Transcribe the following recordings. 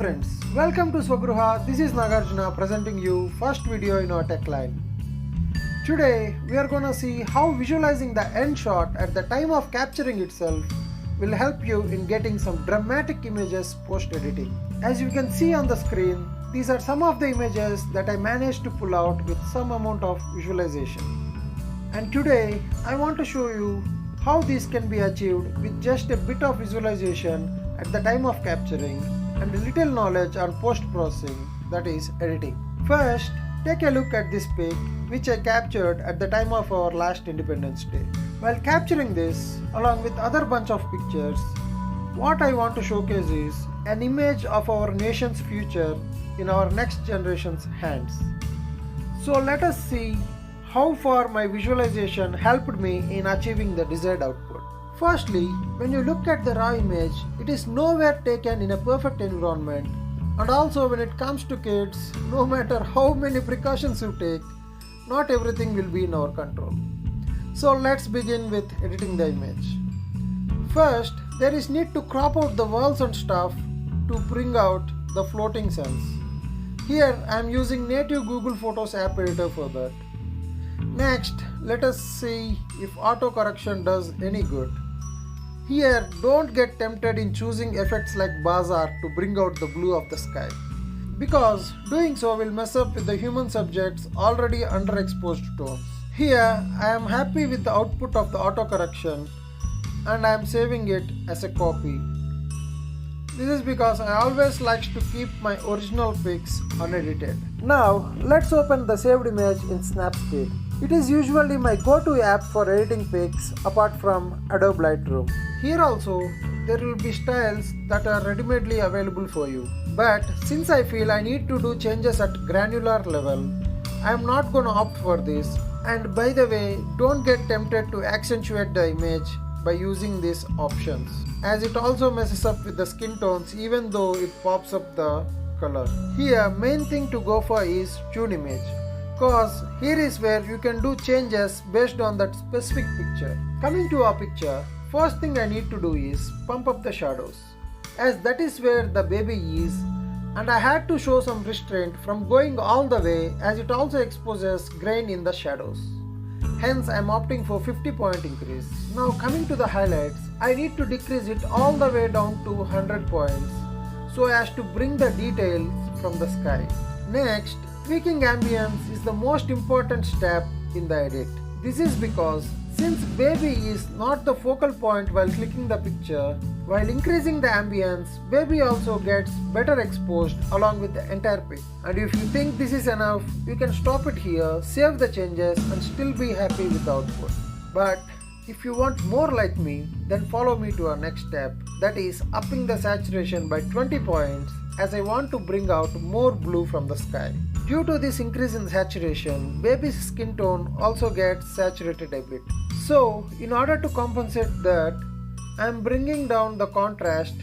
friends, welcome to Swagruha. This is Nagarjuna presenting you first video in our tech line. Today we are gonna see how visualizing the end shot at the time of capturing itself will help you in getting some dramatic images post editing. As you can see on the screen, these are some of the images that I managed to pull out with some amount of visualization. And today I want to show you how this can be achieved with just a bit of visualization at the time of capturing and a little knowledge on post-processing, that is editing. First, take a look at this pic which I captured at the time of our last Independence Day. While capturing this, along with other bunch of pictures, what I want to showcase is an image of our nation's future in our next generation's hands. So let us see how far my visualization helped me in achieving the desired output. Firstly, when you look at the raw image, it is nowhere taken in a perfect environment, and also when it comes to kids, no matter how many precautions you take, not everything will be in our control. So let's begin with editing the image. First, there is need to crop out the walls and stuff to bring out the floating scenes. Here I am using native Google Photos app editor for that. Next, let us see if auto correction does any good. Here, don't get tempted in choosing effects like Bazaar to bring out the blue of the sky, because doing so will mess up with the human subject's already underexposed tones. Here, I am happy with the output of the auto correction and I am saving it as a copy. This is because I always like to keep my original pics unedited. Now, let's open the saved image in Snapseed. It is usually my go-to app for editing pics apart from Adobe Lightroom. Here also, there will be styles that are ready-madely available for you. But since I feel I need to do changes at granular level, I am not gonna opt for this. And by the way, don't get tempted to accentuate the image by using these options, as it also messes up with the skin tones even though it pops up the color. Here, main thing to go for is tune image, cause here is where you can do changes based on that specific picture. Coming to our picture, first thing I need to do is pump up the shadows, as that is where the baby is, and I had to show some restraint from going all the way, as it also exposes grain in the shadows. Hence I am opting for 50-point increase. Now coming to the highlights, I need to decrease it all the way down to 100 points so as to bring the details from the sky. Next, tweaking ambience is the most important step in the edit. This is because since baby is not the focal point while clicking the picture, while increasing the ambience, baby also gets better exposed along with the entire pic. And if you think this is enough, you can stop it here, save the changes and still be happy with the output. But if you want more like me, then follow me to our next step, that is upping the saturation by 20 points, as I want to bring out more blue from the sky. Due to this increase in saturation, baby's skin tone also gets saturated a bit. So, in order to compensate that, I am bringing down the contrast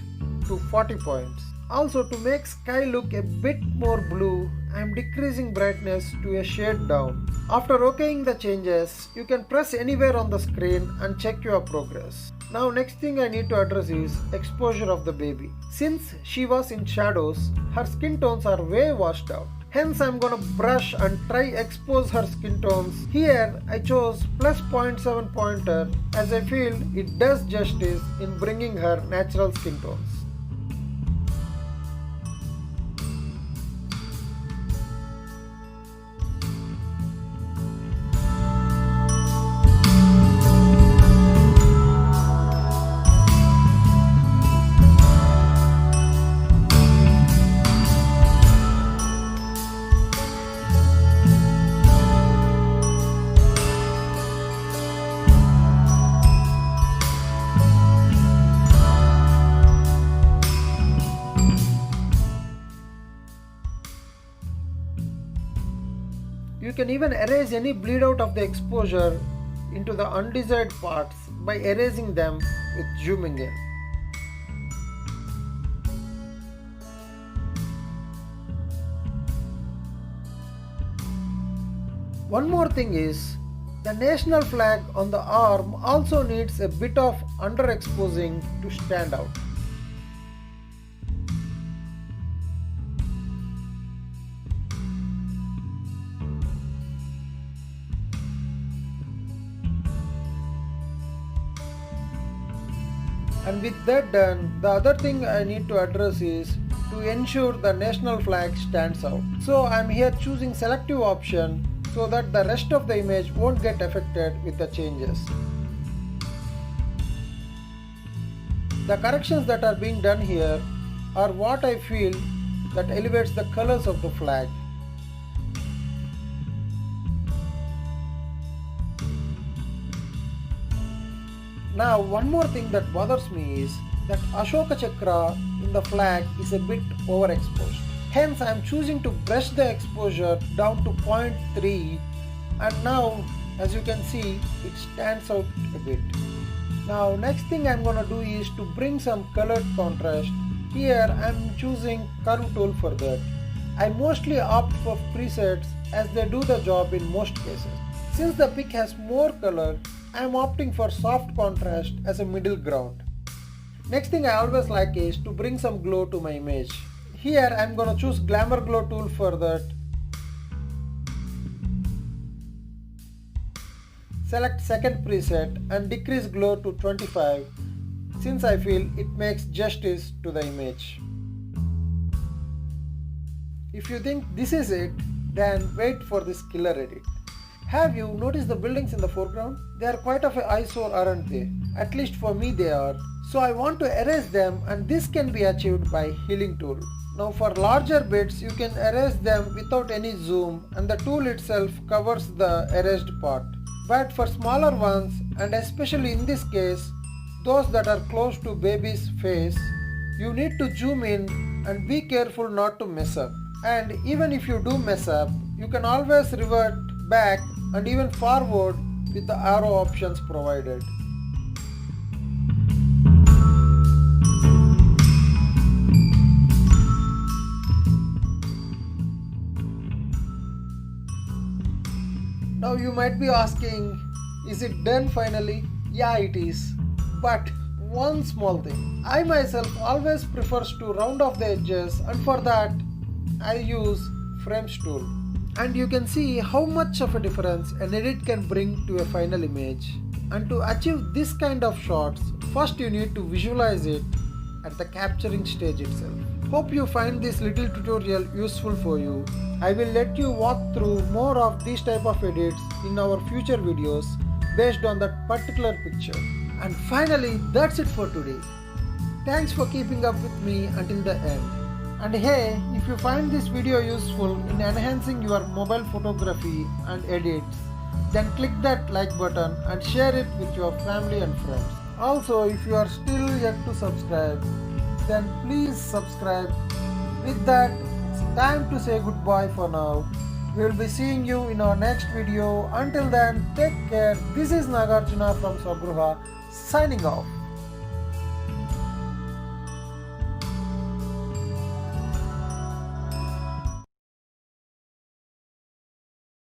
to 40 points. Also, to make sky look a bit more blue, I am decreasing brightness to a shade down. After okaying the changes, you can press anywhere on the screen and check your progress. Now next thing I need to address is exposure of the baby. Since she was in shadows, her skin tones are way washed out. Hence I am gonna brush and try expose her skin tones. Here I chose plus 0.7 pointer, as I feel it does justice in bringing her natural skin tones. You can even erase any bleed out of the exposure into the undesired parts by erasing them with zooming in. One more thing is, the national flag on the arm also needs a bit of underexposing to stand out. And with that done, the other thing I need to address is to ensure the national flag stands out. So I'm here choosing selective option so that the rest of the image won't get affected with the changes. The corrections that are being done here are what I feel that elevates the colors of the flag. Now one more thing that bothers me is that Ashoka Chakra in the flag is a bit overexposed. Hence I am choosing to brush the exposure down to 0.3, and now as you can see it stands out a bit. Now next thing I am gonna do is to bring some colored contrast. Here I am choosing curve tool for that. I mostly opt for presets as they do the job in most cases. Since the pic has more color, I am opting for soft contrast as a middle ground. Next thing I always like is to bring some glow to my image. Here I am gonna choose Glamour Glow tool for that. Select second preset and decrease glow to 25 since I feel it makes justice to the image. If you think this is it, then wait for this killer edit. Have you noticed the buildings in the foreground? They are quite of an eyesore, aren't they? At least for me they are. So I want to erase them, and this can be achieved by healing tool. Now for larger bits you can erase them without any zoom, and the tool itself covers the erased part. But for smaller ones, and especially in this case those that are close to baby's face, you need to zoom in and be careful not to mess up. And even if you do mess up, you can always revert back and even forward with the arrow options provided. Now you might be asking, is it done finally? Yeah, it is. But one small thing. I myself always prefers to round off the edges, and for that I use frames tool. And you can see how much of a difference an edit can bring to a final image. And to achieve this kind of shots, first you need to visualize it at the capturing stage itself. Hope you find this little tutorial useful for you. I will let you walk through more of these type of edits in our future videos based on that particular picture. And finally, that's it for today. Thanks for keeping up with me until the end. And hey, if you find this video useful in enhancing your mobile photography and edits, then click that like button and share it with your family and friends. Also, if you are still yet to subscribe, then please subscribe. With that, it's time to say goodbye for now. We will be seeing you in our next video. Until then, take care. This is Nagarjuna from Swagruha signing off.